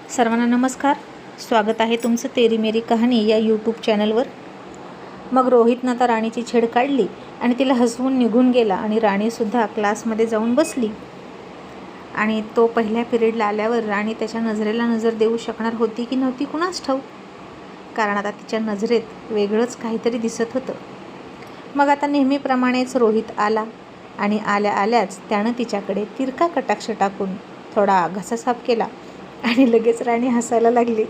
सर्वांना नमस्कार. स्वागत आहे तुमचं तेरी मेरी कहाणी या यूट्यूब चॅनलवर. मग रोहितनं आता राणीची छेड काढली आणि तिला हसवून निघून गेला आणि राणीसुद्धा क्लासमध्ये जाऊन बसली. आणि तो पहिल्या पिरियडला आल्यावर राणी त्याच्या नजरेला नजर देऊ शकणार होती की नव्हती कुणास ठाऊक, कारण आता तिच्या नजरेत वेगळंच काहीतरी दिसत होतं. मग आता नेहमीप्रमाणेच रोहित आला आणि आल्याच त्यानं तिच्याकडे तिरका कटाक्ष टाकून थोडा घसा साफ केला आणि लगेच राणी हसायला लागली.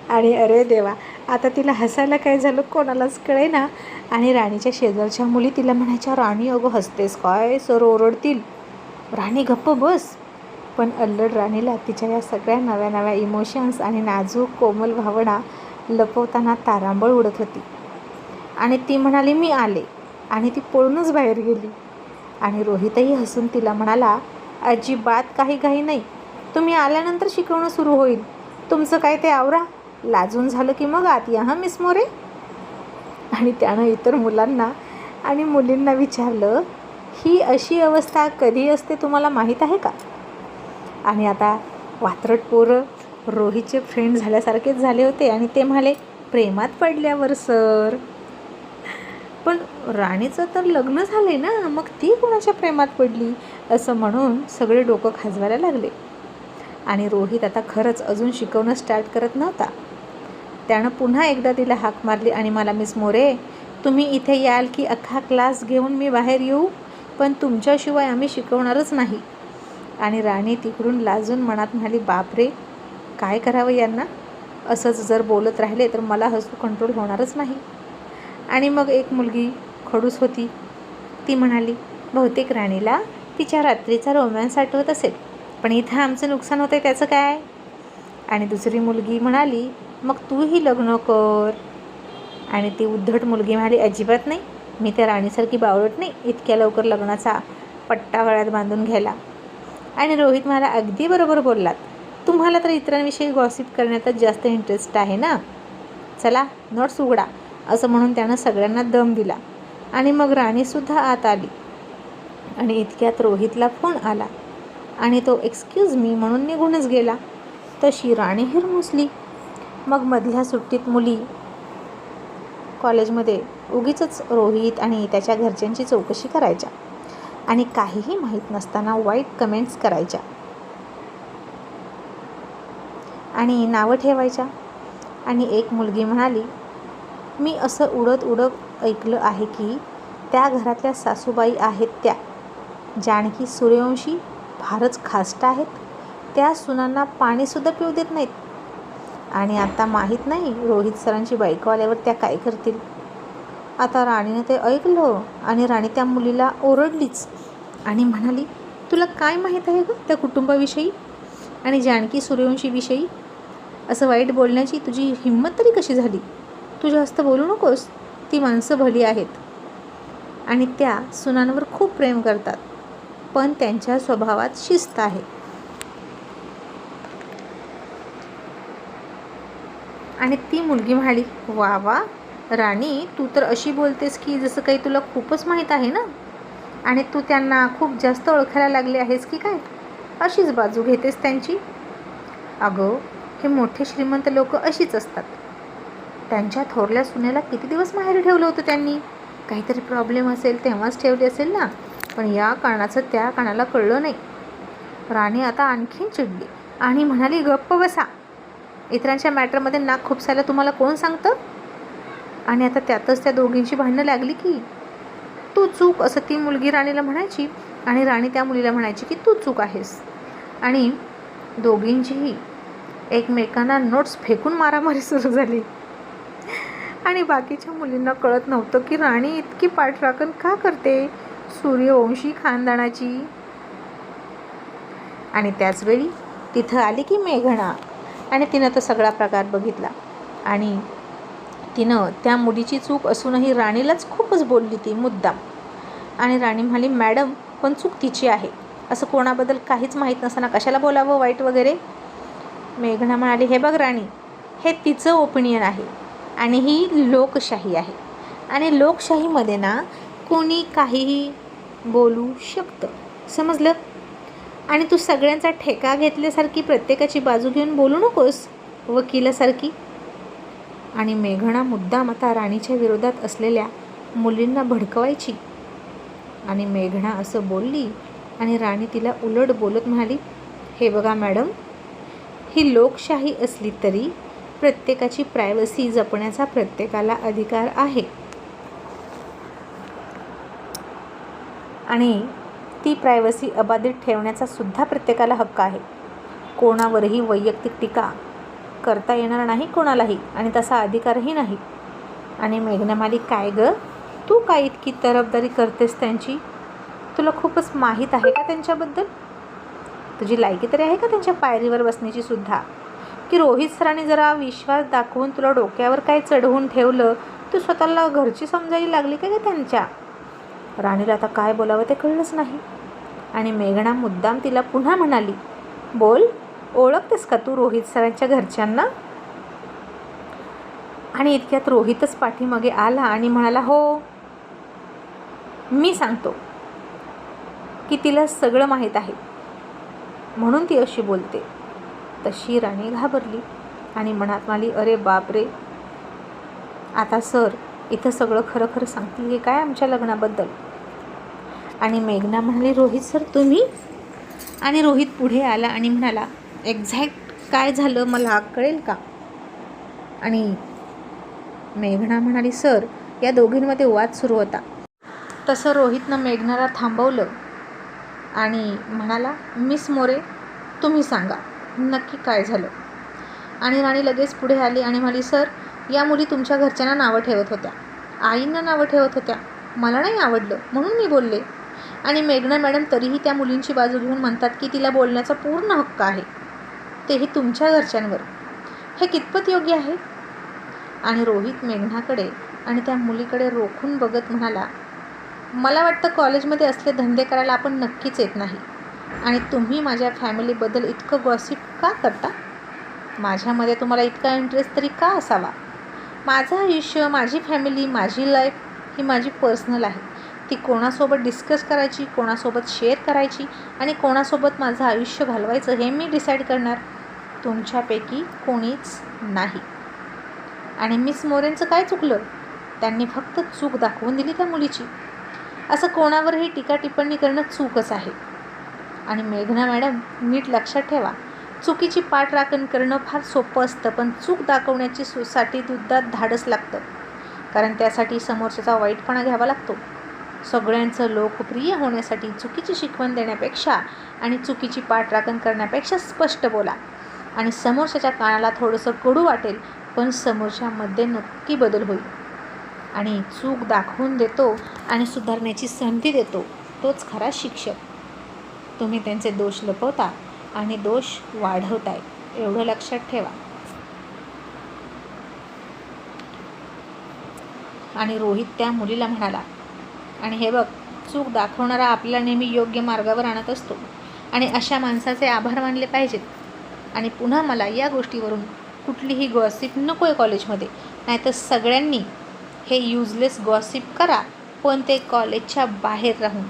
आणि अरे देवा, आता तिला हसायला काय झालं कोणालाच कळेना. आणि राणीच्या शेजारच्या मुली तिला म्हणायच्या, राणी अगं हसतेस काय, सर ओरडतील, राणी गप्प बस. पण अल्लड राणीला तिच्या या सगळ्या नव्या नव्या इमोशन्स आणि नाजूक कोमल भावना लपवताना तारांबळ उडत होती. आणि ती म्हणाली मी आले, आणि ती पळूनच बाहेर गेली. आणि रोहितही हसून तिला म्हणाला, अजिबात काही घाई नाही, तुम्ही आल्यानंतर शिकवणं सुरू होईल, तुमचं काय ते आवरा, लाजून झालं की मग आत या मिस मोरे. आणि त्यानं इतर मुलांना आणि मुलींना विचारलं, ही अशी अवस्था कधी असते तुम्हाला माहीत आहे का? आणि आता वात्रट पोरं रोहितचे फ्रेंड झाल्यासारखेच झाले होते आणि ते म्हणाले, प्रेमात पडल्यावर सर. पण राणीचं तर लग्न झाले ना, मग ती कोणाच्या प्रेमात पडली असं म्हणून सगळे डोकं खाजवायला लागले. आणि रोहित आता खरंच अजून शिकवणं स्टार्ट करत नव्हता. त्यानं पुन्हा एकदा तिला हाक मारली आणि मला, मिस मोरे तुम्ही इथे याल की अख्खा क्लास घेऊन मी बाहेर येऊ, पण तुमच्याशिवाय आम्ही शिकवणारच नाही. आणि राणी तिकडून लाजून मनात म्हणाली, बापरे काय करावं यांना, असंच जर बोलत राहिले तर मला हसू कंट्रोल होणारच नाही. आणि मग एक मुलगी खडूस होती, ती म्हणाली, बहुतेक राणीला तिच्या रात्रीचा रोमॅन्स आठवत असेल, पण इथं आमचं नुकसान होतं आहे त्याचं काय. आणि दुसरी मुलगी म्हणाली, मग तूही लग्न कर. आणि ती उद्धट मुलगी म्हणाली, अजिबात नाही, मी त्या राणीसारखी बावळट नाही इतक्या लवकर लग्नाचा पट्टा गळ्यात बांधून घ्यायला. आणि रोहित मला, अगदी बरोबर बोललात, तुम्हाला तर इतरांविषयी गॉसिप करण्यातच जास्त इंटरेस्ट आहे ना, चला नोट्स उघडा, असं म्हणून त्यानं सगळ्यांना दम दिला. आणि मग राणीसुद्धा आत आली. आणि इतक्यात रोहितला फोन आला आणि तो एक्सक्यूज मी म्हणून निघूनच गेला. तशी राणी हिरमुसली. मग मधल्या सुट्टीत मुली कॉलेजमध्ये उगीचच रोहित आणि त्याच्या घरच्यांची चौकशी करायच्या आणि काहीही माहीत नसताना वाईट कमेंट्स करायच्या आणि नावं ठेवायच्या. आणि एक मुलगी म्हणाली, मी असं उडत ऐकलं आहे की त्या घरातल्या सासूबाई आहेत त्या जानकी सूर्यवंशी फारच खास्ट आहेत, त्या सुनांना पाणीसुद्धा पिऊ देत नाहीत. आणि आता माहीत नाही रोहित सरांची बायको आल्यावर त्या काय करतील. आता राणीनं ते ऐकलं आणि राणी त्या मुलीला ओरडलीच आणि म्हणाली, तुला काय माहीत आहे गं त्या कुटुंबाविषयी आणि जानकी सूर्यवंशीविषयी, असं वाईट बोलण्याची तुझी हिंमत तरी कशी झाली, तू जास्त बोलू नकोस, ती माणसं भली आहेत आणि त्या सुनांवर खूप प्रेम करतात, पण त्यांच्या स्वभावात शिस्त आहे. आणि ती मुलगी म्हणाली, वा वा राणी, तू तर अशी बोलतेस की जसं काही तुला खूपच माहीत आहे ना, आणि तू त्यांना खूप जास्त ओळखायला लागले आहेस की काय, अशीच बाजू घेतेस त्यांची. अगं हे मोठे श्रीमंत लोक अशीच असतात, त्यांच्या थोरल्या सुनेला किती दिवस माहेरी ठेवलं होतं त्यांनी, काहीतरी प्रॉब्लेम असेल तेव्हाच ठेवली असेल ना, पण या कारणाचं त्या कानाला कळलं नाही. राणी आता आणखीन चिडली आणि म्हणाली, गप्प बसा, इतरांच्या मॅटरमध्ये नाक खुपसायला तुम्हाला कोण सांगतं. आणि आता त्यातच त्या दोघींची भांडणं लागली की तू चूक, असं ती मुलगी राणीला म्हणायची आणि राणी त्या मुलीला म्हणायची की तू चूक आहेस. आणि दोघींचीही एकमेकांना नोट्स फेकून मारामारी सुरू झाली. आणि बाकीच्या मुलींना कळत नव्हतं की राणी इतकी पाठराखण का करते सूर्यवंशी खानदानाची. आणि त्याचवेळी तिथं आली की मेघना, आणि तिनं तो सगळा प्रकार बघितला आणि तिनं त्या मुलीची चूक असूनही राणीलाच खूपच बोलली ती मुद्दाम. आणि राणी म्हणाली, मॅडम पण चूक तिची आहे, असं कोणाबद्दल काहीच माहीत नसताना कशाला बोलावं वाईट वगैरे. मेघना म्हणाली, हे बघ राणी, हे तिचं ओपिनियन आहे आणि ही लोकशाही आहे, आणि लोकशाहीमध्ये ना कोणी काहीही बोलू शकतं, समजलं. आणि तू सगळ्यांचा ठेका घेतल्यासारखी प्रत्येकाची बाजू घेऊन बोलू नकोस वकिलासारखी. आणि मेघना मुद्दाम आता राणीच्या विरोधात असलेल्या मुलींना भडकवायची. आणि मेघना असं बोलली आणि राणी तिला उलट बोलत म्हणाली, हे बघा मॅडम, ही लोकशाही असली तरी प्रत्येकाची प्रायव्हसी जपण्याचा प्रत्येकाला अधिकार आहे. आणि ती प्रायव्हसी अबाधित ठेवण्याचा सुद्धा प्रत्येकाला हक्क आहे. कोणावरही वैयक्तिक टीका करता येणार नाही कोणालाही, आणि तसा अधिकारही नाही. आणि मेघना म्हणाली, काय गं, तू काय इतकी तरफदारी करतेस त्यांची? तुला खूपच माहीत आहे का त्यांच्याबद्दल? तुझी लायकी तरी आहे का त्यांच्या पायरीवर बसण्याची सुद्धा? की रोहित सरांनी जरा विश्वास दाखवून तुला डोक्यावर काय चढवून ठेवलं, तू स्वतःला घरची समजायला लागली का ग त्यांच्या? राणीला आता काय बोलावं ते कळलंच नाही. आणि मेघना मुद्दाम तिला पुन्हा म्हणाली, बोल, ओळखतेस का तू रोहित सरांच्या घरच्यांना? आणि इतक्यात रोहितच पाठीमागे आला आणि म्हणाला, हो, मी सांगतो की तिला सगळं माहीत आहे म्हणून ती अशी बोलते. तशी राणी घाबरली आणि मनात म्हणाली, अरे बापरे, आता सर इथं सगळं खरं खरं सांगतील हे काय आमच्या लग्नाबद्दल? आणि मेघना म्हणाली, रोहित सर तुम्ही? आणि रोहित पुढे आला आणि म्हणाला, एक्झॅक्ट काय झालं मला कळेल का? आणि मेघना म्हणाली, सर या दोघींमध्ये वाद सुरू होता. तसं रोहितनं मेघनाला थांबवलं आणि म्हणाला, मिस मोरे तुम्ही सांगा नक्की काय झालं? आणि राणी लगेच पुढे आली आणि म्हणाली, सर या मुली तुमच्या घरच्यांना नावं ठेवत होत्या, आईंना नावं ठेवत होत्या, मला नाही आवडलं म्हणून मी बोलले. आणि मेघना मॅडम तरीही त्या मुलींची बाजू घेऊन म्हणतात की तिला बोलण्याचा पूर्ण हक्क आहे, तेही तुमच्या घरच्यांवर. हे कितपत योग्य आहे? आणि रोहित मेघनाकडे आणि त्या मुलीकडे रोखून बघत म्हणाला, मला वाटतं कॉलेजमध्ये असले धंदे करायला आपण नक्कीच येत नाही. आणि तुम्ही माझ्या फॅमिलीबद्दल इतकं गॉसिप का करता? माझ्यामध्ये तुम्हाला इतका इंटरेस्ट तरी का असावा? माझं आयुष्य, माझी फॅमिली, माझी लाईफ ही माझी पर्सनल आहे. ती कोणासोबत डिस्कस करायची, कोणासोबत शेअर करायची आणि कोणासोबत माझं आयुष्य घालवायचं हे मी डिसाईड करणार, तुमच्यापैकी कोणीच नाही. आणि मिस मोरेंचं काय चुकलं? त्यांनी फक्त चूक दाखवून दिली त्या मुलीची. असं कोणावरही टीका टिप्पणी करणं चूकच आहे. आणि मेघना मॅडम नीट लक्षात ठेवा, चुकीची पाठराखण करणं फार सोपं असतं, पण चूक दाखवण्याची साठी सुद्धा धाडस लागतं, कारण त्यासाठी समोरच्याचा वाईटपणा घ्यावा लागतो. सगळ्यांचं लोकप्रिय होण्यासाठी चुकीची शिकवण देण्यापेक्षा आणि चुकीची पाठराखण करण्यापेक्षा स्पष्ट बोला, आणि समोरच्याच्या कानाला थोडंसं कडू वाटेल, पण समोरच्यामध्ये नक्की बदल होईल. आणि चूक दाखवून देतो आणि सुधारण्याची संधी देतो तोच खरा शिक्षक. तुम्ही त्यांचे दोष लपवता आणि दोष वाढवताय, एवढं लक्षात ठेवा. आणि रोहित त्या मुलीला म्हणाला, आणि हे बघ, चूक दाखवणारा आपल्याला नेहमी योग्य मार्गावर आणत असतो, आणि अशा माणसाचे आभार मानले पाहिजेत. आणि पुन्हा मला या गोष्टीवरून कुठलीही गॉसिप नको आहे कॉलेजमध्ये, नाहीतर सगळ्यांनी हे युजलेस गॉसिप करा, पण ते कॉलेजच्या बाहेर राहून,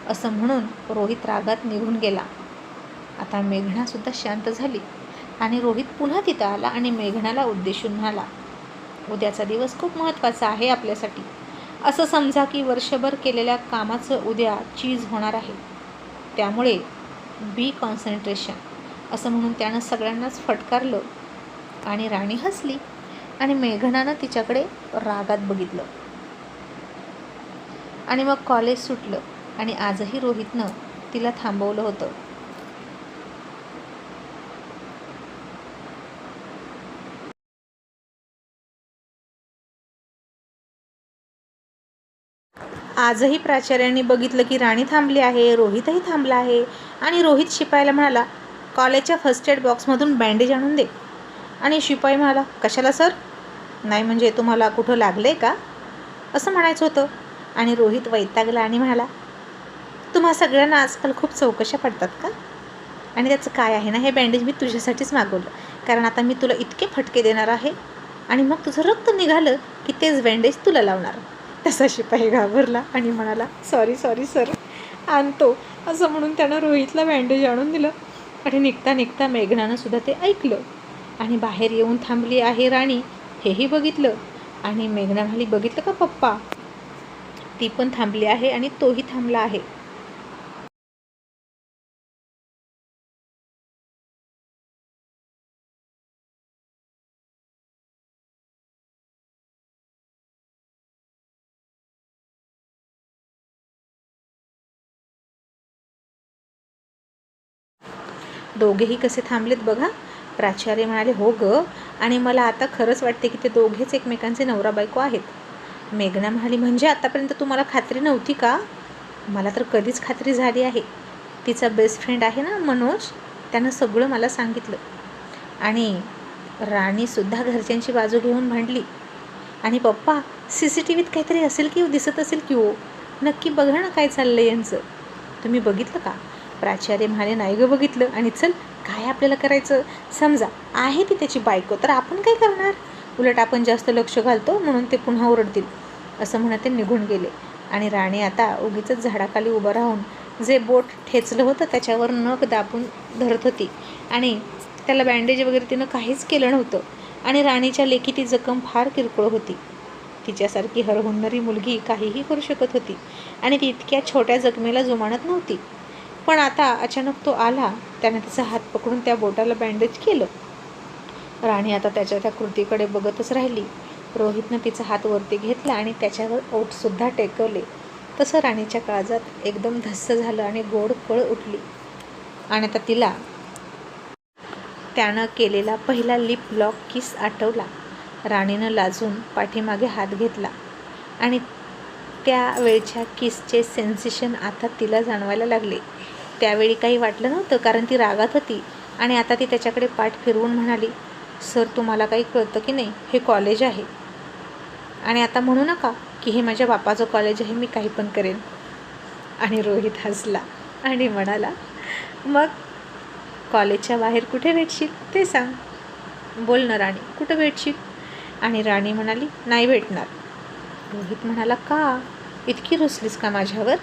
असं म्हणून रोहित रागात निघून गेला. आता मेघनासुद्धा शांत झाली आणि रोहित पुन्हा तिथं आला आणि मेघनाला उद्देशून म्हणाला, उद्याचा दिवस खूप महत्त्वाचा आहे आपल्यासाठी. असं समजा की वर्षभर केलेल्या कामाचं उद्या चीज होणार आहे, त्यामुळे बी कॉन्सन्ट्रेशन, असं म्हणून त्यानं सगळ्यांनाच फटकारलं. आणि राणी हसली आणि मेघनानं तिच्याकडे रागात बघितलं. आणि मग कॉलेज सुटलं आणि आजही रोहितनं तिला थांबवलं होतं. आजही प्राचार्यांनी बघितलं की राणी थांबली आहे, रोहितही थांबला आहे. आणि रोहित शिपाईला म्हणाला, कॉलेजच्या फर्स्ट एड बॉक्समधून बँडेज आणून दे. आणि शिपाई म्हणाला, कशाला सर? नाही म्हणजे तुम्हाला कुठं लागलं आहे का, असं म्हणायचं होतं. आणि रोहित वैतागला आणि म्हणाला, तुम्हा सगळ्यांना आजकाल खूप चौकशा पडतात का? आणि त्याचं काय आहे ना, हे बँडेज मी तुझ्यासाठीच मागवलं, कारण आता मी तुला इतके फटके देणार आहे आणि मग तुझं रक्त निघालं की तेच बँडेज तुला लावणार. तसा शिपाई घाबरला आणि म्हणाला, सॉरी सर, आणतो. असं म्हणून त्यानं रोहितला बँडेज आणून दिलं. आणि निघता निघता मेघनानं सुद्धा ते ऐकलं आणि बाहेर येऊन थांबली आहे राणी हेही बघितलं. आणि मेघना म्हणाली, बघितलं का पप्पा, ती पण थांबली आहे आणि तोही थांबला आहे. दोघेही कसे थांबलेत बघा. प्राचार्य म्हणाले, हो ग, आणि मला आता खरंच वाटते की ते दोघेच एकमेकांचे नवरा बायको आहेत. मेघना म्हणाली, म्हणजे आतापर्यंत तुम्हाला खात्री नव्हती का? मला तर कधीच खात्री झाली आहे. तिचा बेस्ट फ्रेंड आहे ना मनोज, त्यानं सगळं मला सांगितलं. आणि राणीसुद्धा घरच्यांची बाजू घेऊन भांडली. आणि पप्पा, CCTVत काहीतरी असेल की दिसत असेल की हो, नक्की बघा ना काय चाललं यांचं, तुम्ही बघितलं का? प्राचार्य म्हणाले, नाही ग बघितलं. आणि चल, काय आपल्याला करायचं, समजा आहे ती त्याची बायको तर आपण काय करणार, उलट आपण जास्त लक्ष घालतो म्हणून ते पुन्हा ओरडतील, असं म्हणत ते निघून गेले. आणि राणी आता उगीच झाडाखाली उभं राहून जे बोट ठेचलं होतं त्याच्यावर नख दाबून धरत होती. आणि त्याला बँडेज वगैरे तिनं काहीच केलं नव्हतं. आणि राणीच्या लेकी ती जखम फार किरकोळ होती. तिच्यासारखी हरहुन्नरी मुलगी काहीही करू शकत होती आणि ती इतक्या छोट्या जखमेला जुमानत नव्हती. पण आता अचानक तो आला, त्याने तिचा हात पकडून त्या बोटाला बँडेज केलं. राणी आता त्याच्या त्या कृतीकडे बघतच राहिली. रोहितनं तिचा हात वरती घेतला आणि त्याच्यावर ओठसुद्धा टेकवले. तसं राणीच्या काळजात एकदम धस्स झालं आणि गोड कळ उठली. आणि आता तिला त्यानं केलेला पहिला लिप लॉक किस आठवला. राणीनं लाजून पाठीमागे हात घेतला आणि त्यावेळच्या किसचे सेन्सेशन आता तिला जाणवायला लागले. त्यावेळी काही वाटलं नव्हतं कारण ती रागात होती. आणि आता ती त्याच्याकडे पाठ फिरवून म्हणाली, सर तुम्हाला काही कळतं की नाही, हे कॉलेज आहे. आणि आता म्हणू नका की हे माझ्या बापाचं कॉलेज आहे, मी काही पण करेन. आणि रोहित हसला आणि म्हणाला, मग कॉलेजच्या बाहेर कुठे भेटशील ते सांग. बोल ना राणी, कुठं भेटशील? आणि राणी म्हणाली, नाही भेटणार. रोहित म्हणाला, का? इतकी रुसलीस का माझ्यावर?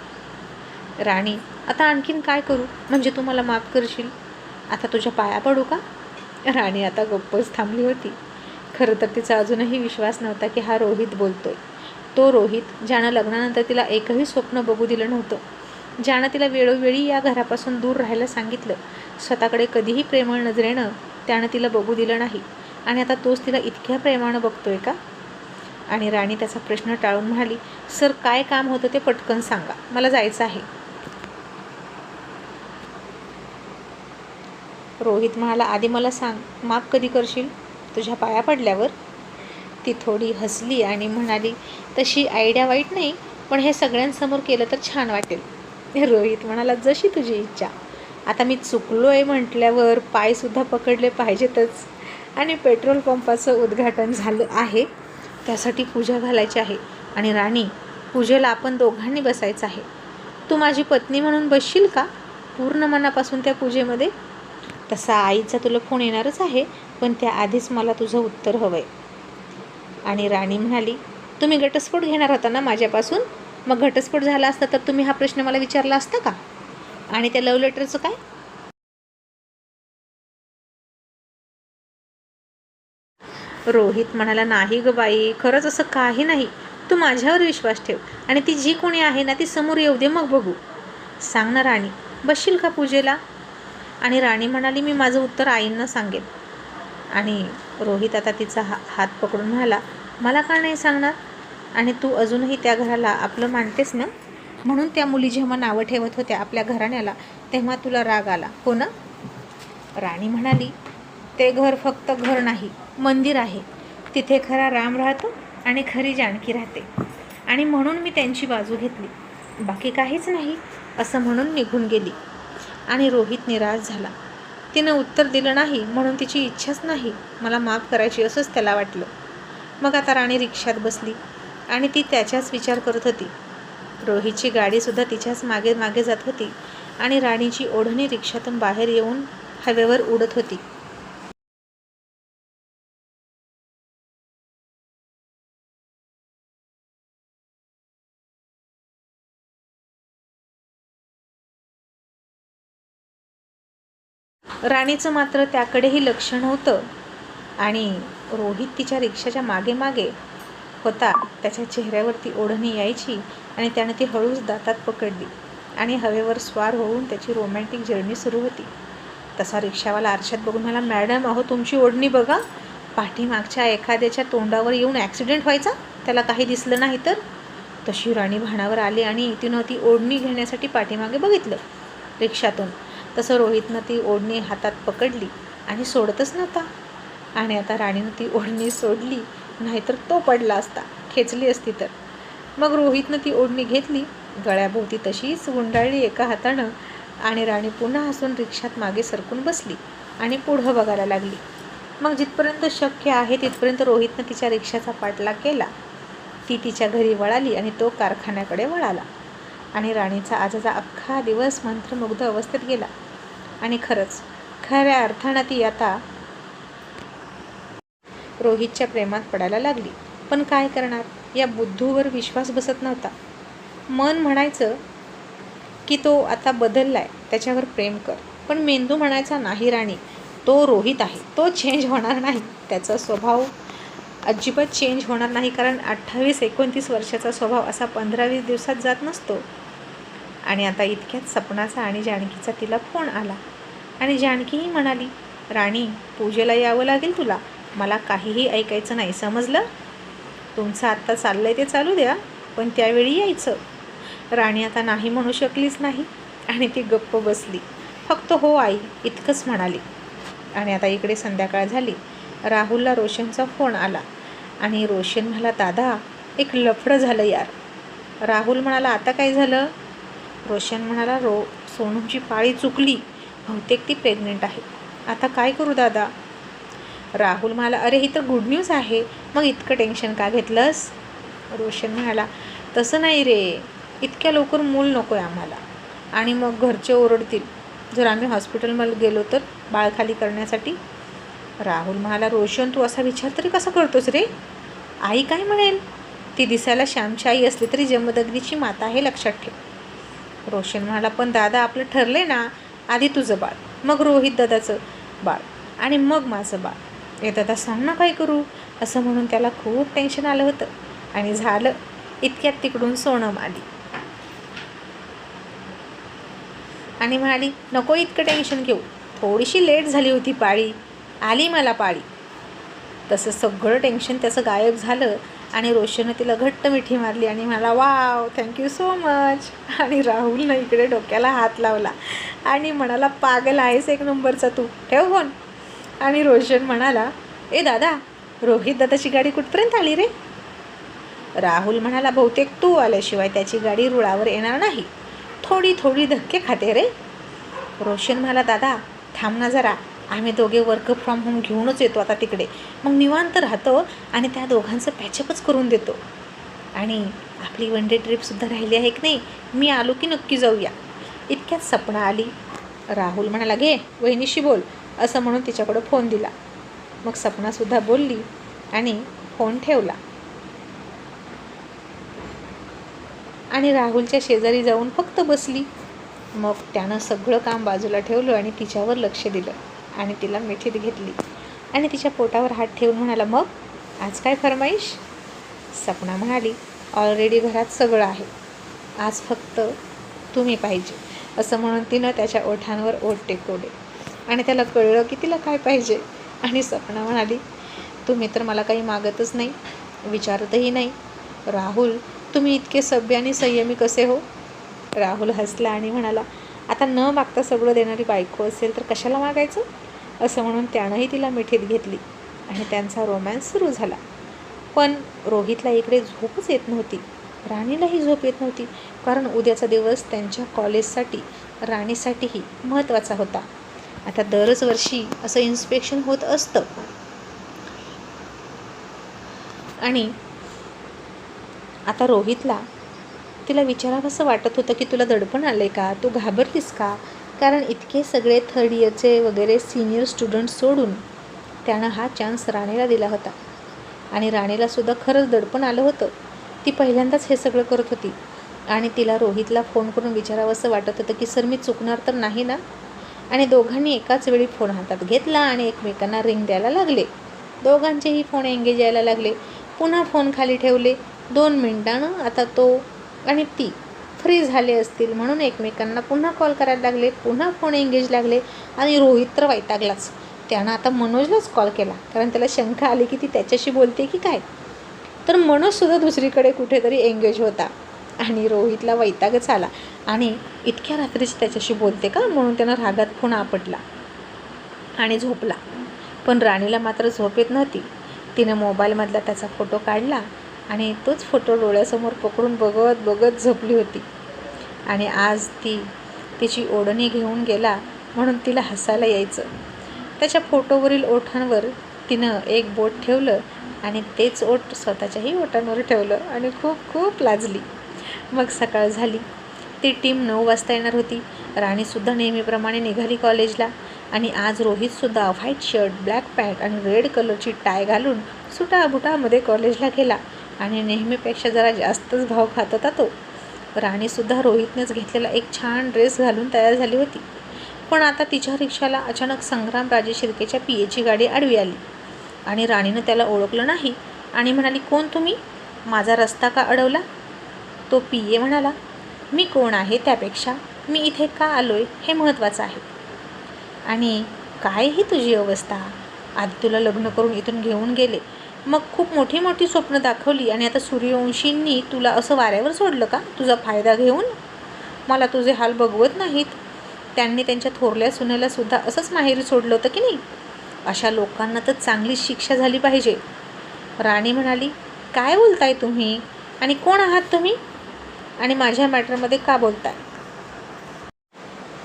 राणी, आता आणखीन काय करू, म्हणजे तू मला माफ करशील? आता तुझ्या पाया पडू का? राणी आता गप्पच थांबली होती. खरं तर तिचा अजूनही विश्वास नव्हता की हा रोहित बोलतोय. तो रोहित ज्यानं लग्नानंतर तिला एकही स्वप्न बघू दिलं नव्हतं, ज्यानं तिला वेळोवेळी या घरापासून दूर राहायला सांगितलं, स्वतःकडे कधीही प्रेमळ नजरेनं त्यानं तिला बघू दिलं नाही. आणि आता तोच तिला इतक्या प्रेमानं बघतोय का? आणि राणी त्याचा प्रश्न टाळून म्हणाली, सर काय काम होतं ते पटकन सांगा, मला जायचं आहे. रोहित म्हणाला, आधी मला सांग, माफ कधी करशील? तुझ्या पाया पडल्यावर? ती थोडी हसली आणि म्हणाली, तशी आयडिया वाईट नाही, पण हे सगळ्यांसमोर केलं तर छान वाटेल. रोहित म्हणाला, जशी तुझी इच्छा. आता मी चुकलो आहे म्हटल्यावर पायसुद्धा पकडले पाहिजेतच. आणि पेट्रोल पंपाचं उद्घाटन झालं आहे, त्यासाठी पूजा घालायची आहे. आणि राणी, पूजेला आपण दोघांनी बसायचं आहे. तू माझी पत्नी म्हणून बसशील का पूर्ण मनापासून त्या पूजेमध्ये? तसा आईचा तुला फोन येणारच आहे, पण त्याआधीच मला तुझं उत्तर हवं आहे. आणि राणी म्हणाली, तुम्ही घटस्फोट घेणार होता ना माझ्यापासून, मग घटस्फोट झाला असता तर तुम्ही हा प्रश्न मला विचारला असता का? आणि त्या लव्ह लेटरचं काय? रोहित म्हणाला, नाही ग बाई, खरंच असं काही नाही. तू माझ्यावर विश्वास ठेव आणि ती जी कोणी आहे ना ती समोर येऊ दे, मग बघू. सांग ना राणी, बसशील का पूजेला? आणि राणी म्हणाली, मी माझं उत्तर आईंना सांगेन. आणि रोहित आता तिचा हात पकडून म्हणाला, मला का नाही सांगणार? आणि तू अजूनही त्या घराला आपलं मानतेस ना? म्हणून त्या मुली जेव्हा नावं ठेवत होत्या आपल्या घराण्याला तेव्हा तुला राग आला, हो ना? राणी म्हणाली, ते घर फक्त घर नाही, मंदिर आहे. तिथे खरा राम राहतो आणि खरी जानकी राहते. आणि म्हणून मी त्यांची बाजू घेतली, बाकी काहीच नाही, असं म्हणून निघून गेली. आणि रोहित निराश झाला. तिनं उत्तर दिलं नाही म्हणून तिची इच्छाच नाही मला माफ करायची, असंच त्याला वाटलं. मग आता राणी रिक्षात बसली आणि ती त्याच्याच विचार करत होती. रोहितची गाडीसुद्धा तिच्याच मागे मागे जात होती आणि राणीची ओढणी रिक्षातून बाहेर येऊन हवेवर उडत होती. राणीचं मात्र त्याकडेही लक्ष नव्हतं आणि रोहित तिच्या रिक्षाच्या मागे मागे होता. त्याच्या चेहऱ्यावरती ओढणी यायची आणि त्यानं ती हळूच दातात पकडली आणि हवेवर स्वार होऊन त्याची रोमॅन्टिक जर्नी सुरू होती. तसा रिक्षावाला आरशात बघून मला, मॅडम अहो तुमची ओढणी बघा, पाठीमागच्या एखाद्याच्या तोंडावर येऊन ॲक्सिडेंट व्हायचा, त्याला काही दिसलं नाही तर. तशी राणी भानावर आली आणि तिनं ती ओढणी घेण्यासाठी पाठीमागे बघितलं रिक्षातून. तसं रोहितनं ती ओढणी हातात पकडली आणि सोडतच नव्हता. आणि आता राणीनं ती ओढणी सोडली, नाहीतर तो पडला असता, खेचली असती तर. मग रोहितनं ती ओढणी घेतली, गळ्याभोवती तशीच गुंडाळली एका हातानं आणि राणी पुन्हा हसून रिक्षात मागे सरकून बसली आणि पुढं बघायला लागली. मग जिथपर्यंत शक्य आहे तिथपर्यंत रोहितनं तिच्या रिक्षाचा पाठलाग केला. ती तिच्या घरी वळाली आणि तो कारखान्याकडे वळाला आणि राणीचा आजचा अख्खा दिवस मंत्रमुग्ध अवस्थेत गेला. आणि खरंच खऱ्या अर्थानं ती आता रोहितच्या प्रेमात पडायला लागली. पण काय करणार, या बुद्धूवर विश्वास बसत नव्हता. मन म्हणायचं की तो आता बदललाय, त्याच्यावर प्रेम कर. पण मेंदू म्हणायचा नाही राणी, तो रोहित आहे, तो चेंज होणार नाही, त्याचा स्वभाव अजिबात चेंज होणार नाही. कारण 28-29 वर्षाचा स्वभाव असा 15-20 दिवसात जात नसतो. आणि आता इतक्यात सपनाचा आणि जानकीचा तिला फोन आला आणि जानकीही म्हणाली, राणी पूजेला यावं लागेल तुला, मला काहीही ऐकायचं नाही, समजलं. तुमचं आत्ता चाललंय ते चालू द्या, पण त्यावेळी यायचं. राणी आता नाही म्हणू शकलीच नाही आणि ती गप्प बसली. फक्त हो आई इतकंच म्हणाली. आणि आता इकडे संध्याकाळ झाली. राहुलला रोशनचा फोन आला आणि रोशन म्हणाला, दादा एक लफडं झालं यार. राहुल म्हणाला, आता काय झालं. रोशन म्हणाला, सोनूची पाळी चुकली, बहुतेक ती प्रेग्नेंट आहे, आता काय करू दादा. राहुल म्हणाला, अरे ही तर गुड न्यूज आहे, मग इतकं टेन्शन का घेतलंस. रोशन म्हणाला, तसं नाही रे, इतक्या लवकर मूल नको आहे आम्हाला, आणि मग घरचे ओरडतील जर आम्ही हॉस्पिटलमध्ये गेलो तर बाळ खाली करण्यासाठी. राहुल म्हणाला, रोशन तू असा विचार तरी कसा करतोस रे, आई काय म्हणेल. ती दिसायला श्यामची आई असली तरी जमदग्नीची माता आहे, लक्षात ठेव. रोशन म्हणाला, पण दादा आपलं ठरले ना, आधी तुझं बाळ, मग रोहित दादाचं बाळ आणि मग माझं बाळ. हे दादा सांग ना काय करू. असं म्हणून त्याला खूप टेन्शन आलं होतं. आणि झालं. इतक्यात तिकडून सोनम आली आणि म्हणाली, नको इतकं टेन्शन घेऊ, थोडीशी लेट झाली होती पाळी, आली मला पाळी. तसं सगळं टेन्शन त्याचं गायब झालं आणि रोशननं तिला घट्ट मिठी मारली आणि म्हणाला, वाव थँक्यू सो मच. आणि राहुलनं इकडे डोक्याला हात लावला आणि म्हणाला, पागल आहेस एक नंबरचा तू, ठेव फोन. आणि रोशन म्हणाला, ए दादा रोहित दादाची गाडी कुठपर्यंत आली रे. राहुल म्हणाला, बहुतेक तू आल्याशिवाय त्याची गाडी रुळावर येणार नाही, थोडी थोडी धक्के खाते रे. रोशन म्हणाला, दादा थांब ना जरा, आम्ही दोघे वर्क फ्रॉम होम घेऊनच येतो आता तिकडे, मग निवांत राहतो आणि त्या दोघांचं पॅचअपच करून देतो. आणि आपली वन डे ट्रिपसुद्धा राहिली आहे की नाही, मी आलो की नक्की जाऊया. इतक्यात सपना आली. राहुल म्हणाला, घे वहिनीशी बोल, असं म्हणून तिच्याकडं फोन दिला. मग सपनासुद्धा बोलली आणि फोन ठेवला आणि राहुलच्या शेजारी जाऊन फक्त बसली. मग त्यानं सगळं काम बाजूला ठेवलं आणि तिच्यावर लक्ष दिलं आणि तिला मिठीत घेतली आणि तिच्या पोटावर हात ठेवून म्हणाला, मग आज काय फरमाईश. सपना म्हणाली, ऑलरेडी घरात सगळं आहे, आज फक्त तुम्ही पाहिजे. असं म्हणून तिनं त्याच्या ओठांवर ओठ टेकवले आणि त्याला कळलं की तिला काय पाहिजे. आणि सपना म्हणाली, तुम्ही तर मला काही मागतच नाही, विचारतही नाही. राहुल तुम्ही इतके सभ्य आणि संयमी कसे हो. राहुल हसला आणि म्हणाला, आता न मागता सगळं देणारी बायको असेल तर कशाला मागायचं. असं म्हणून त्यानंही तिला मिठीत घेतली आणि त्यांचा रोमॅन्स सुरू झाला. पण रोहितला इकडे झोपच येत नव्हती, राणीलाही झोप येत नव्हती, कारण उद्याचा दिवस त्यांच्या कॉलेजसाठी राणीसाठीही महत्त्वाचा होता. आता दरच वर्षी असं इन्स्पेक्शन होत असतं आणि आता रोहितला तिला विचारावंसं वाटत होतं की तुला दडपण आलं का, तू घाबरलीस का. कारण इतके सगळे थर्ड इयरचे वगैरे सिनियर स्टुडंट सोडून त्यानं हा चान्स राणीला दिला होता आणि राणीलासुद्धा खरंच दडपण आलं होतं. ती पहिल्यांदाच हे सगळं करत होती आणि तिला रोहितला फोन करून विचारावंसं वाटत होतं की सर मी चुकणार तर नाही ना. आणि दोघांनी एकाच वेळी फोन हातात घेतला आणि एकमेकांना रिंग द्यायला लागले. दोघांचेही फोन एंगेज यायला लागले. पुन्हा फोन खाली ठेवले. 2 मिनिटानं आता तो आणि ती फ्री झाले असतील म्हणून एकमेकांना पुन्हा कॉल करायला लागले. पुन्हा फोन एंगेज लागले आणि रोहित तर वैतागलाच. त्यानं आता मनोजलाच कॉल केला, कारण त्याला शंका आली की ती त्याच्याशी बोलते की काय. तर मनोजसुद्धा दुसरीकडे कुठेतरी एंगेज होता आणि रोहितला वैतागच आला आणि इतक्या रात्रीची त्याच्याशी बोलते का म्हणून त्यानं रागात फोन आपटला आणि झोपला. पण राणीला मात्र झोप येत नव्हती. तिनं मोबाईलमधला त्याचा फोटो काढला आणि तोच फोटो डोळ्यासमोर पकडून बघत बघत झोपली होती. आणि आज ती तिची ओढणी घेऊन गेला म्हणून तिला हसायला यायचं. त्याच्या फोटोवरील ओठांवर तिनं एक बोट ठेवलं आणि तेच ओठ स्वतःच्याही ओठांवर ठेवलं आणि खूप खूप लाजली. मग सकाळ झाली. ती टीम 9 वाजता येणार होती. राणीसुद्धा नेहमीप्रमाणे निघाली कॉलेजला आणि आज रोहितसुद्धा व्हाईट शर्ट, ब्लॅक पॅन्ट आणि रेड कलरची टाय घालून सुटाबुटामध्ये कॉलेजला गेला आणि नेहमीपेक्षा जरा जास्तच भाव खात होता तो. राणीसुद्धा रोहितनेच घेतलेला एक छान ड्रेस घालून तयार झाली होती. पण आता तिच्या रिक्षाला अचानक संग्रामराजे शिर्केच्या PAची गाडी आडवी आली आणि राणीनं त्याला ओळखलं नाही आणि म्हणाली, कोण तुम्ही? माझा रस्ता का अडवला? तो PA म्हणाला, मी कोण आहे त्यापेक्षा मी इथे का आलोय हे महत्त्वाचं आहे. आणि काय ही तुझी अवस्था? आधी तुला लग्न करून इथून घेऊन गेले, मग खूप मोठी मोठी स्वप्न दाखवली आणि आता सूर्यवंशींनी तुला असं वाऱ्यावर सोडलं का तुझा फायदा घेऊन? मला तुझे हाल बघवत नाहीत. त्यांनी त्यांच्या थोरल्या सुनेला सुद्धा असंच माहेरी सोडलं होतं की नाही? अशा लोकांना तर चांगली शिक्षा झाली पाहिजे. राणी म्हणाली, काय बोलताय तुम्ही आणि कोण आहात तुम्ही आणि माझ्या मॅटरमध्ये का बोलताय?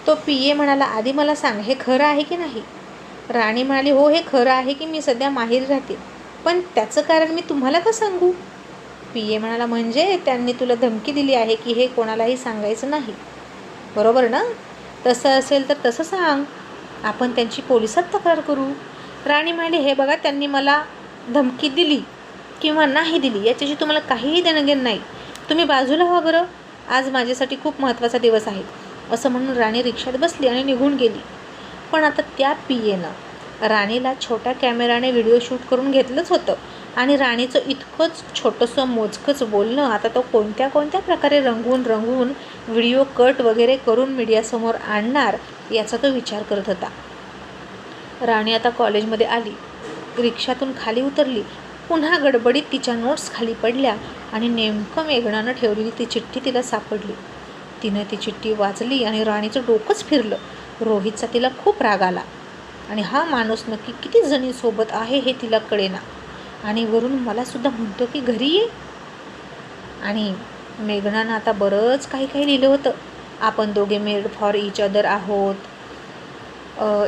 तो PA म्हणाला, आधी मला सांग, हे खरं आहे की नाही? राणी म्हणाली, हो, हे खरं आहे की मी सध्या माहेरी राहते, पण त्याचं कारण मी तुम्हाला का सांगू? PA म्हणाला, म्हणजे त्यांनी तुला धमकी दिली आहे की हे कोणालाही सांगायचं नाही, बरोबर ना? तसं असेल तर तसं सांग, आपण त्यांची पोलिसात तक्रार करू. राणी म्हणाली, हे बघा, त्यांनी मला धमकी दिली किंवा नाही दिली याच्याशी तुम्हाला काहीही देणंघेणं नाही. तुम्ही बाजूला व्हा बरं, आज माझ्यासाठी खूप महत्त्वाचा दिवस आहे. असं म्हणून राणी रिक्षात बसली आणि निघून गेली. पण आता त्या PAनं राणीला छोट्या कॅमेराने व्हिडिओ शूट करून घेतलंच होतं आणि राणीचं इतकंच छोटंसं मोजकंच बोलणं आता तो कोणत्या कोणत्या प्रकारे रंगवून व्हिडिओ कट वगैरे करून मीडियासमोर आणणार याचा तो विचार करत होता. राणी आता कॉलेजमध्ये आली, रिक्षातून खाली उतरली. पुन्हा गडबडीत तिच्या नोट्स खाली पडल्या आणि नेमकं मेघनानं ठेवलेली ती चिठ्ठी तिला सापडली. तिनं ती चिठ्ठी वाचली आणि राणीचं डोकंच फिरलं. रोहितचा तिला खूप राग आला आणि हा माणूस नक्की किती जणींसोबत आहे हे तिला कळेना आणि वरून मलासुद्धा म्हणतो की घरी ये. आणि मेघनानं आता बरंच काही लिहिलं होतं. आपण दोघे मेड फॉर इच अदर आहोत,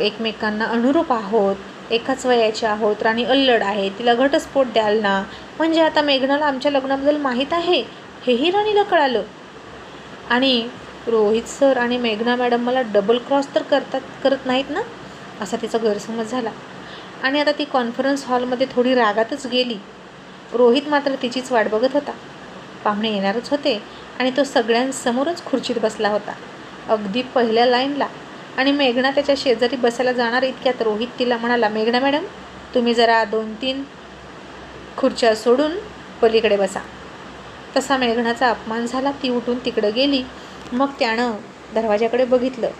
एकमेकांना अनुरूप आहोत, एकाच वयाचे आहोत, राणी अल्लड आहे, तिला घटस्फोट द्याल ना. म्हणजे आता मेघनाला आमच्या लग्नाबद्दल माहीत आहे हेही राणीला कळालं. आणि रोहित सर आणि मेघना मॅडम मला डबल क्रॉस तर करत नाहीत ना, असा तिचा गैरसमज झाला. आणि आता ती कॉन्फरन्स हॉलमध्ये थोडी रागातच गेली. रोहित मात्र तिचीच वाट बघत होता. पाहुणे येणारच होते आणि तो सगळ्यांसमोरच खुर्चीत बसला होता, अगदी पहिल्या लाईनला. आणि मेघना त्याच्या शेजारी बसायला जाणार इतक्यात रोहित तिला म्हणाला, मेघना मॅडम, तुम्ही जरा 2-3 खुर्च्या सोडून पलीकडे बसा. तसा मेघनाचा अपमान झाला. ती उठून तिकडं गेली. मग त्यानं दरवाजाकडे बघितलं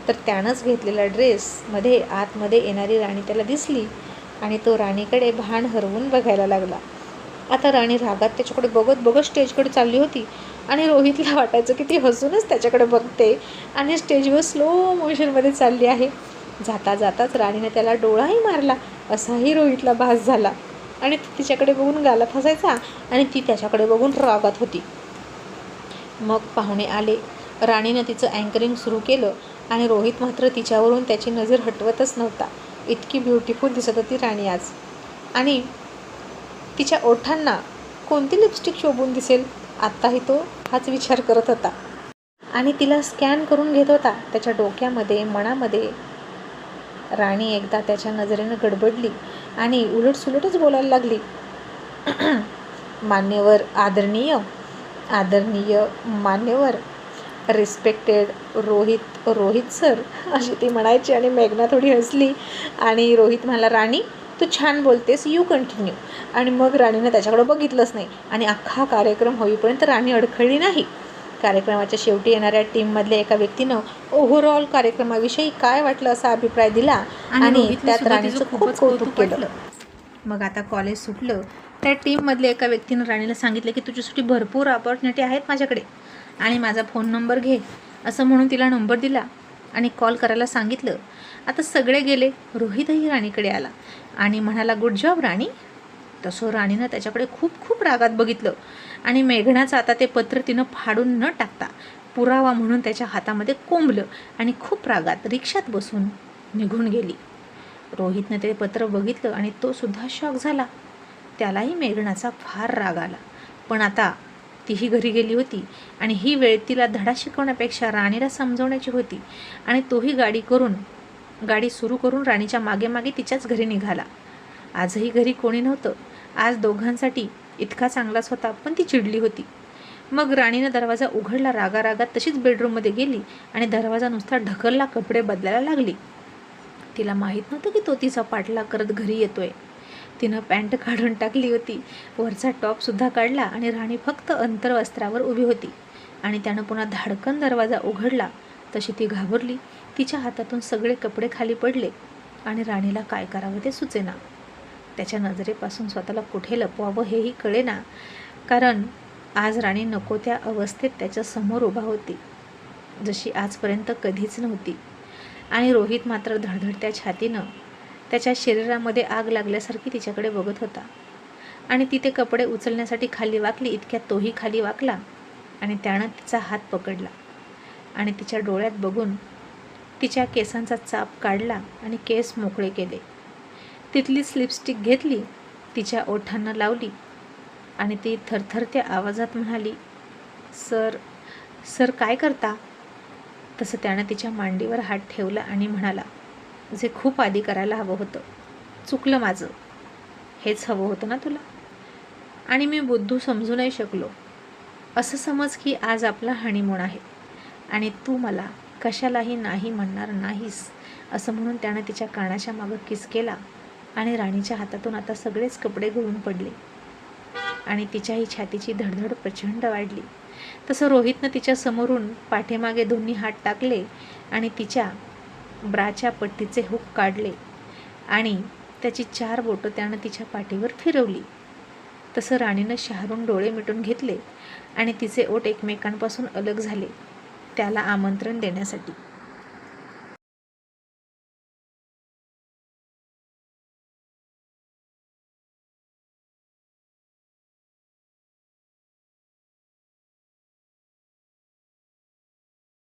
तर त्यानंच घेतलेल्या ड्रेसमध्ये आतमध्ये येणारी राणी त्याला दिसली आणि तो राणीकडे भान हरवून बघायला लागला. आता राणी रागात त्याच्याकडे बघत स्टेजकडे चालली होती आणि रोहितला वाटायचं की ती हसूनच त्याच्याकडे बघते आणि स्टेजवर स्लो मोशनमध्ये चालली आहे. जाता जाताच राणीने त्याला डोळाही मारला असाही रोहितला भास झाला आणि ती तिच्याकडे बघून गालात हसायचा आणि ती त्याच्याकडे बघून रागात होती. मग पाहुणे आले. राणीनं तिचं अँकरिंग सुरू केलं आणि रोहित मात्र तिच्यावरून त्याची नजर हटवतच नव्हता. इतकी ब्युटिफुल दिसत होती राणी आज. आणि तिच्या ओठांना कोणती लिपस्टिक शोभून दिसेल आत्ताही तो हाच विचार करत होता आणि तिला स्कॅन करून घेत होता त्याच्या डोक्यामध्ये, मनामध्ये. राणी एकदा त्याच्या नजरेनं गडबडली आणि उलटसुलटच बोलायला लागली. मान्यवर, आदरणीय मान्यवर, रिस्पेक्टेड रोहित रोहित सर अशी ती म्हणायची आणि मेघना थोडी हसली आणि रोहित म्हणाला, राणी तू छान बोलतेस, यू कंटिन्यू. आणि मग राणीनं त्याच्याकडे बघितलंच नाही आणि अख्खा कार्यक्रम होईपर्यंत राणी अडखळली नाही. कार्यक्रमाच्या शेवटी येणाऱ्या टीममधल्या एका व्यक्तीनं ओव्हरऑल कार्यक्रमाविषयी काय वाटलं असा अभिप्राय दिला आणि त्यात राणीचं खूपच कौतुक केलं. मग आता कॉलेज सुटलं. त्या टीममधल्या एका व्यक्तीनं राणीला सांगितलं की तुझ्यासाठी भरपूर ऑपॉर्च्युनिटी आहेत माझ्याकडे आणि माझा फोन नंबर घे, असं म्हणून तिला नंबर दिला आणि कॉल करायला सांगितलं. आता सगळे गेले. रोहितही राणीकडे आला आणि म्हणाला, गुड जॉब राणी. तसं राणीनं त्याच्याकडे खूप खूप रागात बघितलं आणि मेघनाचं आता ते पत्र तिनं फाडून न टाकता पुरावा म्हणून त्याच्या हातामध्ये कोंबलं आणि खूप रागात रिक्षात बसून निघून गेली. रोहितनं ते पत्र बघितलं आणि तो सुद्धा शॉक झाला. त्यालाही मेघनाचा फार राग आला. पण आता तीही घरी गेली होती आणि ही वेळ तिला धडा शिकवण्यापेक्षा राणीला समजवण्याची होती आणि तोही गाडी सुरू करून राणीच्या मागे मागे तिच्याच घरी निघाला. आजही घरी कोणी नव्हतं. आज दोघांसाठी इतका चांगलाच होता, पण ती चिडली होती. मग राणीनं दरवाजा उघडला. रागारागात तशीच बेडरूममध्ये गेली आणि दरवाजा नुसता ढकलला, कपडे बदलायला लागली. तिला माहीत नव्हतं की तो तिचा पाठलाग करत घरी येतोय. तिनं पॅन्ट काढून टाकली होती, वरचा टॉपसुद्धा काढला आणि राणी फक्त अंतर्वस्त्रावर उभी होती आणि त्यानं पुन्हा धाडकन दरवाजा उघडला. तशी ती घाबरली. तिच्या हातातून सगळे कपडे खाली पडले आणि राणीला काय करावं ते सुचेना. त्याच्या नजरेपासून स्वतःला कुठे लपवावं हेही कळेना, कारण आज राणी नको त्या अवस्थेत त्याच्या समोर उभा होती, जशी आजपर्यंत कधीच नव्हती. आणि रोहित मात्र धडधडत्या छातीनं त्याच्या शरीरामध्ये आग लागल्यासारखी तिच्याकडे बघत होता आणि ती ते कपडे उचलण्यासाठी खाली वाकली. इतक्यात तोही खाली वाकला आणि त्यानं तिचा हात पकडला आणि तिच्या डोळ्यात बघून तिच्या केसांचा चाप काढला आणि केस मोकळे केले. तिथलीच लिपस्टिक घेतली, तिच्या ओठांना लावली आणि ती थरथरत्या आवाजात म्हणाली, सर काय करता? तसं त्यानं तिच्या मांडीवर हात ठेवला आणि म्हणाला, जे खूप आधी करायला हवं होतं, चुकलं माझं. हेच हवं होतं ना तुला? आणि मी बुद्धू समजू नाही शकलो. असं समज की आज आपला हनीमून आहे आणि तू मला कशालाही नाही म्हणणार नाहीस, असं म्हणून त्यानं तिच्या कानाच्या मागं किस केला आणि राणीच्या हातातून आता सगळेच कपडे गळून पडले आणि तिच्याही छातीची धडधड प्रचंड वाढली. तसं रोहितनं तिच्या समोरून पाठीमागे दोन्ही हात टाकले आणि तिच्या ब्राच्या पट्टीचे हुक काढले आणि त्याची 4 बोटं त्यानं तिच्या पाठीवर फिरवली. तसं राणीनं शहारून डोळे मिटून घेतले आणि तिचे ओठ एकमेकांपासून अलग झाले, त्याला आमंत्रण देण्यासाठी.